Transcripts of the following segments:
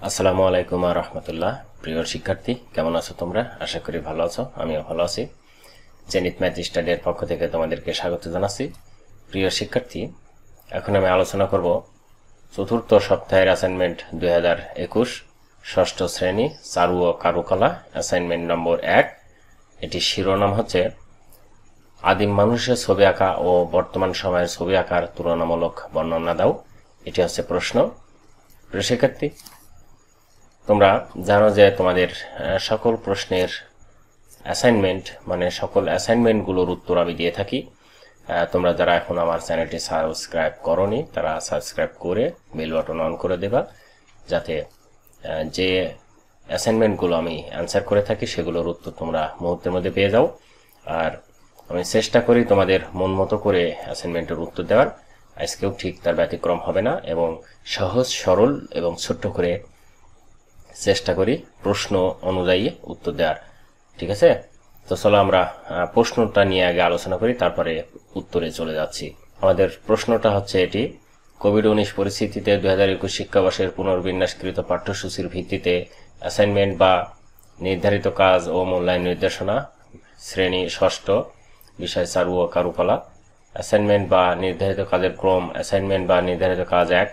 আসসালামু আলাইকুম ওয়া রাহমাতুল্লাহ। প্রিয় শিক্ষার্থী, কেমন আছো তোমরা? আশা করি ভালো আছো। আমিও ভালো আছি। জেনিত ম্যাথ স্টাডির পক্ষ থেকে তোমাদেরকে স্বাগত জানাচ্ছি। প্রিয় শিক্ষার্থী, এখন আমি আলোচনা করব চতুর্থ সপ্তাহের অ্যাসাইনমেন্ট 2021 ষষ্ঠ শ্রেণী চারু ও কারুকলা অ্যাসাইনমেন্ট নম্বর 1। এটি শিরোনাম হচ্ছে আদিম মানুষের ছবি আঁকা ও বর্তমান সময়ের ছবি আঁকার তুলনামূলক বর্ণনা দাও। এটি হচ্ছে প্রশ্ন। প্রিয় শিক্ষার্থী, তোমরা জানো যে তোমাদের সকল প্রশ্নের অ্যাসাইনমেন্ট সকল অ্যাসাইনমেন্টগুলোর উত্তর আমি দিয়ে থাকি। তোমরা যারা এখন আমার চ্যানেলটি সাবস্ক্রাইব করোনি তারা সাবস্ক্রাইব করে বেল বাটন অন করে দেবা, যাতে যে অ্যাসাইনমেন্টগুলো আমি অ্যান্সার করে থাকি সেগুলোর উত্তর তোমরা মুহূর্তের মধ্যে পেয়ে যাও। আর আমি চেষ্টা করি তোমাদের মন মতো করে অ্যাসাইনমেন্টের উত্তর দেওয়ার। আজকেও ঠিক তার ব্যতিক্রম হবে না, এবং সহজ সরল এবং ছোট্ট করে চেষ্টা করি প্রশ্ন অনুযায়ী উত্তর দেওয়ার। ঠিক আছে? তো চলো আমরা প্রশ্নটা নিয়ে আগে আলোচনা করি, তারপরে উত্তরে চলে যাচ্ছি। আমাদের প্রশ্নটা হচ্ছে এটি: কোভিড-19 পরিস্থিতিতে 2021 শিক্ষাবর্ষের পুনর্বিন্যাসকৃত পাঠ্যসূচির ভিত্তিতে অ্যাসাইনমেন্ট বা নির্ধারিত কাজ ও মূল্যায়ন নির্দেশনা, শ্রেণী ষষ্ঠ, বিষয় চারু ও কারুকলা। অ্যাসাইনমেন্ট বা নির্ধারিত কাজের ক্রম: অ্যাসাইনমেন্ট বা নির্ধারিত কাজ 1,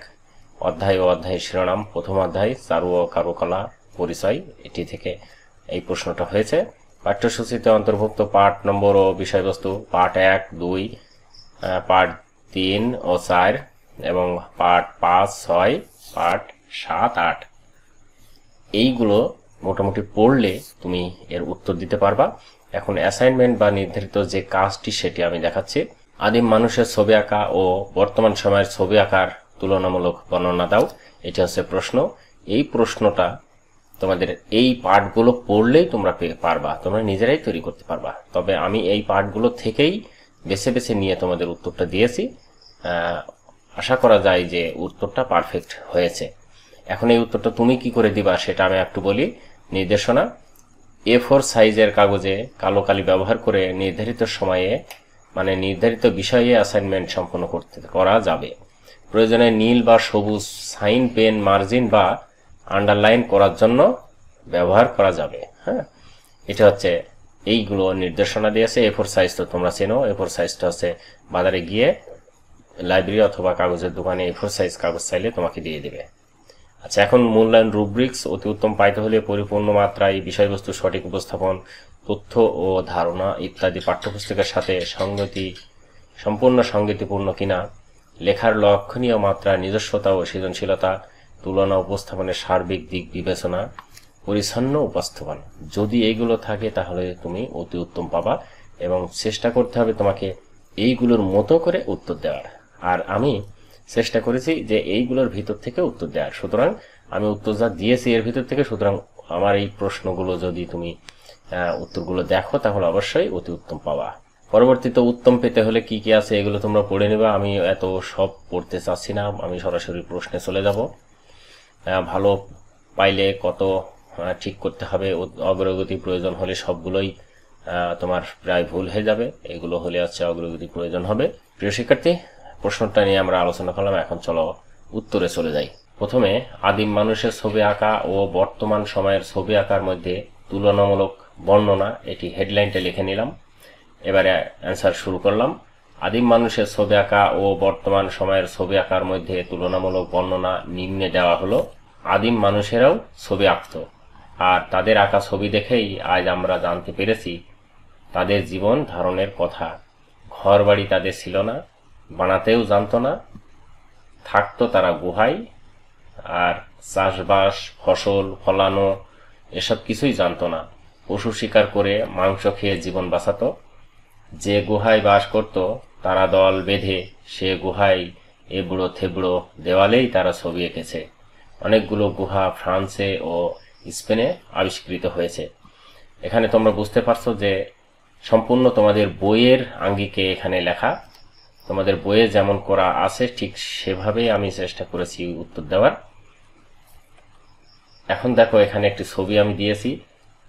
অধ্যায় ও অধ্যায়ের শিরোনাম। প্রথম অধ্যায় চারু ও কারুকলা পরিচয়, এটি থেকে এই প্রশ্নটা হয়েছে। পাঠ্যসূচিতে অন্তর্ভুক্ত পাঠ নম্বর ও বিষয়বস্তু: পাঠ 1, 2, পাঠ 3 ও 4 এবং পাঠ 5, 6, পাঠ 7, 8। এইগুলো মোটামুটি পড়লে তুমি এর উত্তর দিতে পারবা। এখন অ্যাসাইনমেন্ট বা নির্ধারিত যে কাজটি সেটি আমি দেখাচ্ছি। আদিম মানুষের ছবি আঁকা ও বর্তমান সময়ের ছবি আঁকার তুলনামূলক বর্ণনা দাও। এটা হচ্ছে প্রশ্ন। এই প্রশ্নটা তোমাদের এই পাঠগুলো পড়লেই তোমরা পারবা, তোমরা নিজেরাই তৈরি করতে পারবা। তবে আমি এই পাঠগুলো থেকেই বেছে বেছে নিয়ে তোমাদের উত্তরটা দিয়েছি। আশা করা যায় যে উত্তরটা পারফেক্ট হয়েছে। এখন এই উত্তরটা তুমি কি করে দিবা সেটা আমি একটু বলি। নির্দেশনা: A4 সাইজের কাগজে কালো কালি ব্যবহার করে নির্ধারিত সময়ে নির্ধারিত বিষয়ে অ্যাসাইনমেন্ট সম্পন্ন করা যাবে। প্রয়োজনে নীল বা সবুজ সাইন পেন মার্জিন বা আন্ডারলাইন করার জন্য ব্যবহার করা যাবে। হ্যাঁ, এটা হচ্ছে এইগুলো নির্দেশনা দিয়েছে। A4 সাইজ তো তোমরা চেনো। A4 সাইজটা হচ্ছে বাজারে গিয়ে লাইব্রেরি অথবা কাগজের দোকানে A4 সাইজ কাগজ চাইলে তোমাকে দিয়ে দেবে। আচ্ছা, এখন মূল্যায়ন রুব্রিক্স: অতি উত্তম পাইতে হলে পরিপূর্ণ মাত্রায় বিষয়বস্তু সঠিক উপস্থাপন, তথ্য ও ধারণা ইত্যাদি পাঠ্যপুস্তকের সাথে সম্পূর্ণ সঙ্গতিপূর্ণ কিনা, লেখার লক্ষণীয় মাত্রা, নিজস্বতা ও সৃজনশীলতা, তুলনা উপস্থাপনের সার্বিক দিক বিবেচনা, পরিচ্ছন্ন উপস্থাপন। যদি এইগুলো থাকে তাহলে তুমি অতি উত্তম পাবা, এবং চেষ্টা করতে হবে তোমাকে এইগুলোর মতো করে উত্তর দেওয়ার। আর আমি চেষ্টা করেছি যে এইগুলোর ভিতর থেকে উত্তর দেওয়ার। সুতরাং আমি উত্তর যা দিয়েছি এর ভিতর থেকে, সুতরাং আমার এই প্রশ্নগুলো যদি তুমি উত্তরগুলো দেখো তাহলে অবশ্যই অতি উত্তম পাবা। পরবর্তীতে উত্তম পেতে হলে কি কি আছে এগুলো তোমরা পড়ে নেবা। আমি এত সব পড়তে চাচ্ছি না, আমি সরাসরি প্রশ্নে চলে যাব। ভালো পাইলে কত ঠিক করতে হবে, অগ্রগতি প্রয়োজন হলে সবগুলোই তোমার প্রায় ভুল হয়ে যাবে। এগুলো হলে অগ্রগতি প্রয়োজন হবে। প্রিয় শিক্ষার্থী, প্রশ্নটা নিয়ে আমরা আলোচনা করলাম, এখন চলো উত্তরে চলে যাই। প্রথমে আদিম মানুষের ছবি আঁকা ও বর্তমান সময়ের ছবি আঁকার মধ্যে তুলনামূলক বর্ণনা, এটি হেডলাইনটা লিখে নিলাম। এবারে অ্যান্সার শুরু করলাম। আদিম মানুষের ছবি আঁকা ও বর্তমান সময়ের ছবি আঁকার মধ্যে তুলনামূলক বর্ণনা নিম্নে দেওয়া হলো। আদিম মানুষেরাও ছবি আঁকত, আর তাদের আঁকা ছবি দেখেই আজ আমরা জানতে পেরেছি তাদের জীবন ধারণের কথা। ঘর বাড়ি তাদের ছিল না, বানাতেও জানতো না, থাকতো তারা গুহায়, আর চাষবাস, ফসল ফলানো এসব কিছুই জানতো না। পশু শিকার করে মাংস খেয়ে জীবন বাঁচাতো। যে গুহায় বাস করত তারা দল বেঁধে সে গুহায় এবড়ো থেবড়ো দেওয়ালেই তারা ছবি এঁকেছে। অনেকগুলো গুহা ফ্রান্সে ও স্পেনে আবিষ্কৃত হয়েছে। এখানে তোমরা বুঝতে পারছো যে সম্পূর্ণ তোমাদের বইয়ের আঙ্গিকে এখানে লেখা। তোমাদের বইয়ে যেমন করা আছে ঠিক সেভাবেই আমি চেষ্টা করেছি উত্তর দেওয়ার। এখন দেখো, এখানে একটি ছবি আমি দিয়েছি।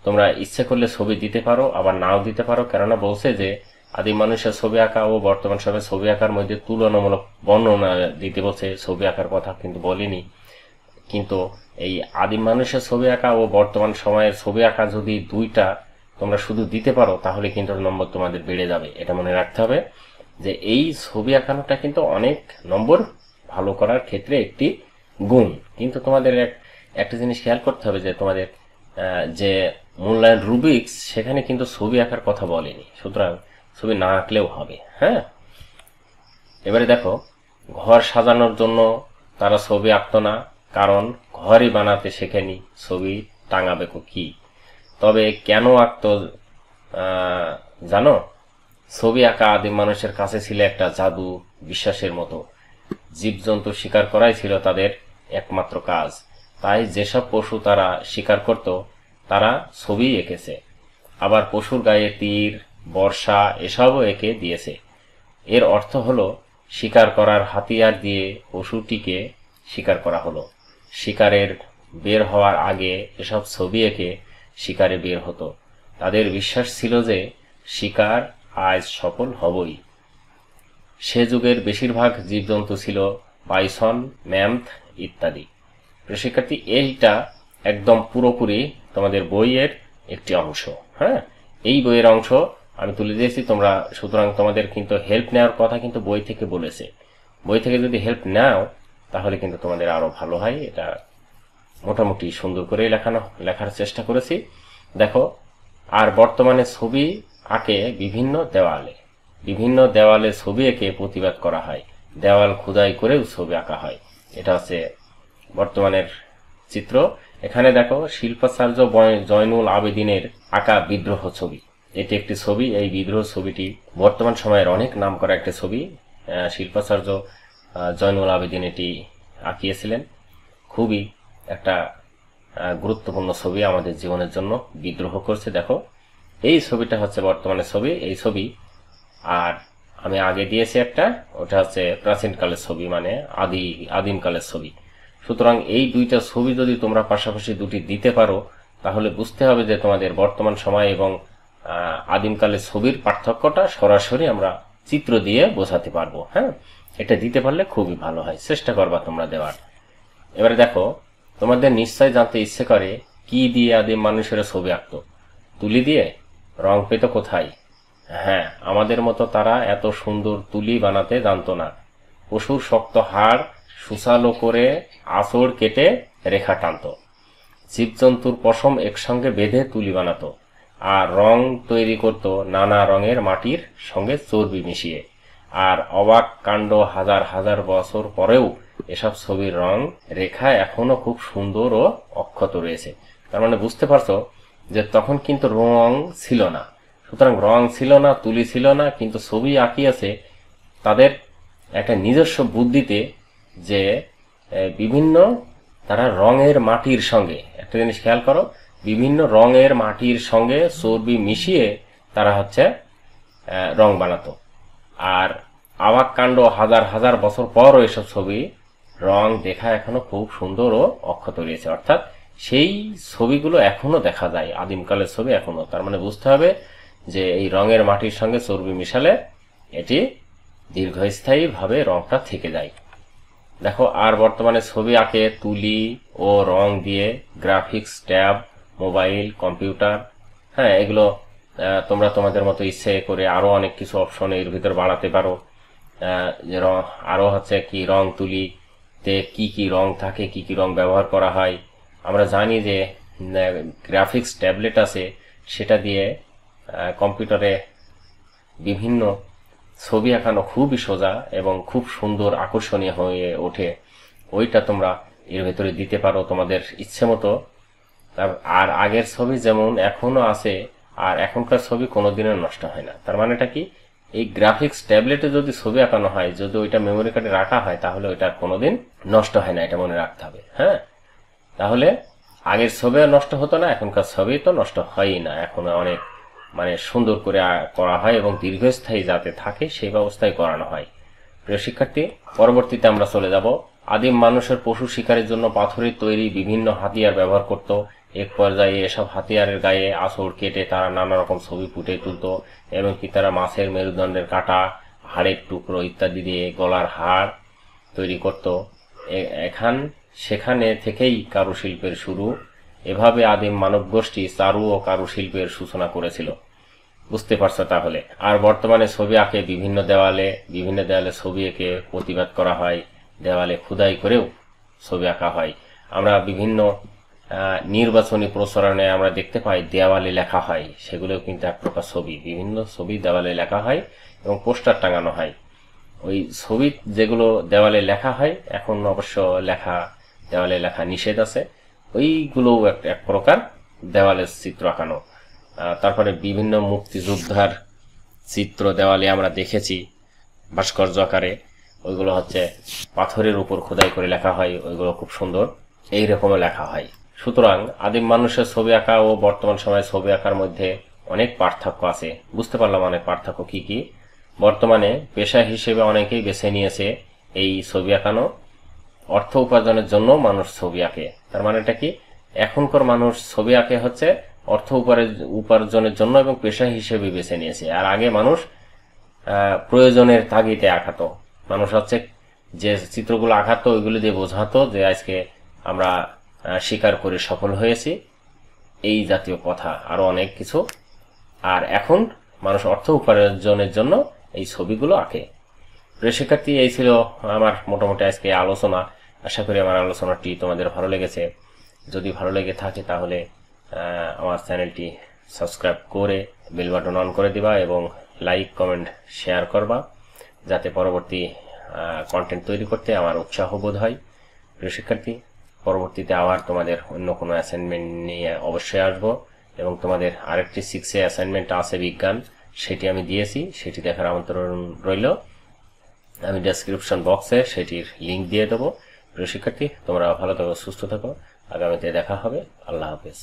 তোমরা ইচ্ছে করলে ছবি দিতে পারো, আবার নাও দিতে পারো, কেননা বলছে যে আদিম মানুষের ছবি আঁকা ও বর্তমান সময়ের ছবি আঁকার মধ্যে তুলনামূলক বর্ণনা দিতে বলছে। ছবি আঁকার কথা কিন্তু বলিনি। কিন্তু এই আদিম মানুষের ছবি আঁকা ও বর্তমান সময়ের ছবি আঁকা যদি দুইটা তোমরা শুধু দিতে পারো তাহলে কিন্তু নম্বর তোমাদের বেড়ে যাবে। এটা মনে রাখতে হবে যে এই ছবি আঁকানোটা কিন্তু অনেক নম্বর ভালো করার ক্ষেত্রে একটি গুণ। কিন্তু তোমাদের একটা জিনিস খেয়াল করতে হবে যে তোমাদের যে মূল্যায়ন রুবিক্স সেখানে কিন্তু ছবি আঁকার কথা বলেনি, সুতরাং ছবি না আঁকলেও হবে। হ্যাঁ, এবারে দেখো, ঘর সাজানোর জন্য তারা ছবি আঁকতো না, কারণ ঘরই বানাতে শেখেনি, ছবি টাঙাবে কি। তবে কেন আঁকতো জানো? ছবি আঁকা আদিম মানুষের কাছে ছিল একটা জাদু বিশ্বাসের মতো। জীবজন্তু শিকার করাই ছিল তাদের একমাত্র কাজ। তাই যেসব পশু তারা শিকার করত তারা ছবি এঁকেছে। আবার পশুর গায়ে তীর, বর্ষা এসবও এঁকে দিয়েছে। এর অর্থ হলো শিকার করার হাতিয়ার দিয়ে পশুটিকে শিকার করা হলো। শিকারের বের হওয়ার আগে এসব ছবি এঁকে শিকারে বের হতো। তাদের বিশ্বাস ছিল যে শিকার আজ সফল হবই। সে যুগের বেশিরভাগ জীবজন্তু ছিল বাইসন, ম্যামথ ইত্যাদি। শিক্ষার্থী, এইটা একদম পুরোপুরি তোমাদের বইয়ের একটি অংশ। হ্যাঁ, এই বইয়ের অংশ আমি তুলে দিয়েছি তোমরা, সুতরাং তোমাদের কিন্তু হেল্প নেওয়ার কথা কিন্তু বই থেকে বলেছে। বই থেকে যদি হেল্প নাও তাহলে কিন্তু তোমাদের আরো ভালো হয়। এটা মোটামুটি সুন্দর করে লেখার চেষ্টা করেছি। দেখো, আর বর্তমানে ছবি আঁকে বিভিন্ন দেওয়ালে ছবি এঁকে প্রতিবাদ করা হয়। দেওয়াল খোদাই করেও ছবি আঁকা হয়। এটা হচ্ছে বর্তমানের চিত্র। এখানে দেখো, শিল্পাচার্য জয়নুল আবেদিনের আঁকা বিদ্রোহ ছবি। এটি একটি ছবি। এই বিদ্রোহ ছবিটি বর্তমান সময়ের অনেক নাম করা একটি ছবি। শিল্পাচার্য জয়নুল আবেদিন এটি আঁকিয়েছিলেন। খুবই একটা গুরুত্বপূর্ণ ছবি আমাদের জীবনের জন্য। বিদ্রোহ করছে। দেখো, এই ছবিটা হচ্ছে বর্তমানে ছবি। এই ছবি আর আমি আগে দিয়েছি একটা, ওটা হচ্ছে প্রাচীনকালের ছবি, মানে আদিমকালের ছবি। সুতরাং এই দুইটা ছবি যদি তোমরা পাশাপাশি দুটি দিতে পারো তাহলে বুঝতে হবে যে তোমাদের বর্তমান সময় এবং আদিমকালের ছবির পার্থক্যটা সরাসরি আমরা চিত্র দিয়ে বোঝাতে পারবো। হ্যাঁ, এটা দিতে পারলে খুবই ভালো হয়। চেষ্টা করবা তোমরা দেওয়ার। এবারে দেখো, তোমাদের নিশ্চয় জানতে ইচ্ছে করে কি দিয়ে আদিম মানুষেরা ছবি আঁকতো। তুলি দিয়ে? রং পেত কোথায়? হ্যাঁ, আমাদের মতো তারা এত সুন্দর তুলি বানাতে জানতো না। পশুর শক্ত হাড় সুচালো করে আঁচড় কেটে রেখা টানত। জীবজন্তুর পশম একসঙ্গে বেঁধে তুলি বানাতো। আর রং তৈরি করত নানা রঙের মাটির সঙ্গে চর্বি মিশিয়ে। আর অবাক কাণ্ড, হাজার হাজার বছর পরেও এসব ছবির রং রেখা এখনো খুব সুন্দর ও অক্ষত রয়েছে। তার মানে বুঝতে পারছো যে তখন কিন্তু রং ছিল না। সুতরাং রং ছিল না, তুলি ছিল না, কিন্তু ছবি আঁকিয়েছে তাদের একটা নিজস্ব বুদ্ধিতে, যে বিভিন্ন তারা রঙের মাটির সঙ্গে, একটা জিনিস খেয়াল করো, বিভিন্ন রঙের মাটির সঙ্গে চর্বি মিশিয়ে তারা হচ্ছে রং বানাতো। আর অবাক কাণ্ড, হাজার হাজার বছর পরও এসব ছবি রং দেখা এখনো খুব সুন্দর ও অক্ষত রয়েছে। অর্থাৎ সেই ছবিগুলো এখনো দেখা যায়, আদিমকালের ছবি এখনো। তার মানে বুঝতে হবে যে এই রঙের মাটির সঙ্গে চর্বি মিশালে এটি দীর্ঘস্থায়ী ভাবে রংটা থেকে যায়। দেখো, আর বর্তমানে ছবি আঁকে তুলি ও রং দিয়ে গ্রাফিক্স ট্যাব, মোবাইল, কম্পিউটার। হ্যাঁ, এগুলো তোমরা তোমাদের মতো ইচ্ছে করে আরো অনেক কিছু অপশন এর ভিতর বাড়াতে পারো। আরো হচ্ছে কি, রং তুলিতে কি কি রং থাকে, কি কি রং ব্যবহার করা হয়। আমরা জানি যে গ্রাফিক্স ট্যাবলেট আছে, সেটা দিয়ে কম্পিউটারে বিভিন্ন ছবি আঁকানো খুবই সোজা এবং খুব সুন্দর আকর্ষণীয় হয়ে ওঠে। ওইটা তোমরা এর ভেতরে দিতে পারো তোমাদের ইচ্ছে মতো। আর আগের ছবি যেমন এখনো আছে, আর এখনকার ছবি কোনোদিনও নষ্ট হয় না। তার মানেটা কি, এই গ্রাফিক্স ট্যাবলেটে যদি ছবি আঁকানো হয়, যদি ওইটা মেমোরি কার্ডে রাখা হয়, তাহলে ওইটা কোনোদিন নষ্ট হয় না, এটা মনে রাখতে হবে। হ্যাঁ, তাহলে আগের ছবিও নষ্ট হতো না, এখনকার ছবি তো নষ্ট হয়ই না। এখন অনেক সুন্দর করে করা হয় এবং দীর্ঘস্থায়ী যাতে থাকে সেই ব্যবস্থায় করানো হয়। প্রিয় শিক্ষার্থী, পরবর্তীতে আমরা চলে যাব। আদিম মানুষের পশু শিকারের জন্য পাথরের তৈরি বিভিন্ন হাতিয়ার ব্যবহার করত। এক পর্যায়ে এসব হাতিয়ারের গায়ে আঁচড় কেটে তারা নানা রকম ছবি ফুটে তুলত। এমনকি তারা মাছের মেরুদণ্ডের কাঁটা, হাড়ের টুকরো ইত্যাদি দিয়ে গলার হাড় তৈরি করত। এখান সেখানে থেকেই কারুশিল্পের শুরু। এভাবে আদিম মানব গোষ্ঠী চারু ও কারুশিল্পের সূচনা করেছিল। বুঝতে পারছো তাহলে। আর বর্তমানে ছবি আঁকে বিভিন্ন দেওয়ালে ছবি এঁকে প্রতিবাদ করা হয়, দেওয়ালে খোদাই করেও ছবি আঁকা হয়। আমরা বিভিন্ন নির্বাচনী প্রচারণে আমরা দেখতে পাই দেওয়ালে লেখা হয়, সেগুলোও কিন্তু এক প্রকার ছবি। বিভিন্ন ছবি দেওয়ালে লেখা হয় এবং পোস্টার টাঙানো হয়। ওই ছবি যেগুলো দেওয়ালে লেখা হয়, এখন অবশ্য দেওয়ালে লেখা নিষেধ আছে, ওইগুলোও এক প্রকার দেওয়ালের চিত্র আঁকানো। তারপরে বিভিন্ন মুক্তিযোদ্ধার চিত্র দেওয়ালে আমরা দেখেছি ভাস্কর্য আকারে। ওইগুলো হচ্ছে পাথরের উপর খোদাই করে লেখা হয়, ওইগুলো খুব সুন্দর, এই রকমও লেখা হয়। সুতরাং আদিম মানুষের ছবি আঁকা ও বর্তমান সময়ে ছবি আঁকার মধ্যে অনেক পার্থক্য আছে। বুঝতে পারলাম অনেক পার্থক্য কি কি। বর্তমানে পেশা হিসেবে অনেকেই বেছে নিয়েছে এই ছবি আঁকানো। অর্থ উপার্জনের জন্য মানুষ ছবি আঁকে। তার মানেটা কি, এখনকার মানুষ ছবি আঁকে হচ্ছে অর্থ উপার্জনের জন্য এবং পেশা হিসেবে বেছে নিয়েছে। আর আগে মানুষ প্রয়োজনের তাগিদে আঁকাতো। মানুষ হচ্ছে যে চিত্রগুলো আঁকাতো ওইগুলো দিয়ে বোঝাতো যে আজকে আমরা শিকার করে সফল হয়েছি, এই জাতীয় কথা, আরো অনেক কিছু। আর এখন মানুষ অর্থ উপার্জনের জন্য এই ছবিগুলো আঁকে। প্রিয় শিক্ষার্থী, এই ছিল আমার মোটামুটি আজকে আলোচনা। আশা করি আমার আলোচনাটি তোমাদের ভালো লেগেছে। যদি ভালো লেগে থাকে তাহলে আমার চ্যানেলটি সাবস্ক্রাইব করে বেল বাটন অন করে দিবা এবং লাইক, কমেন্ট, শেয়ার করবা, যাতে পরবর্তী কন্টেন্ট তৈরি করতে আমার উৎসাহ বোধ হয়। প্রিয় শিক্ষার্থী, পরবর্তীতে আবার তোমাদের অন্য কোনো অ্যাসাইনমেন্ট নিয়ে অবশ্যই আসবো এবং তোমাদের আরেকটি 6 অ্যাসাইনমেন্ট আছে বিজ্ঞান, সেটি আমি দিয়েছি, সেটি দেখার আমন্ত্রণ রইল। আমি ডেসক্রিপশন বক্সে সেটির লিঙ্ক দিয়ে দেবো। প্রিয় শিক্ষার্থী, তোমরা ভালো থাকো, সুস্থ থাকো। আগামীতে দেখা হবে। আল্লাহ হাফেজ।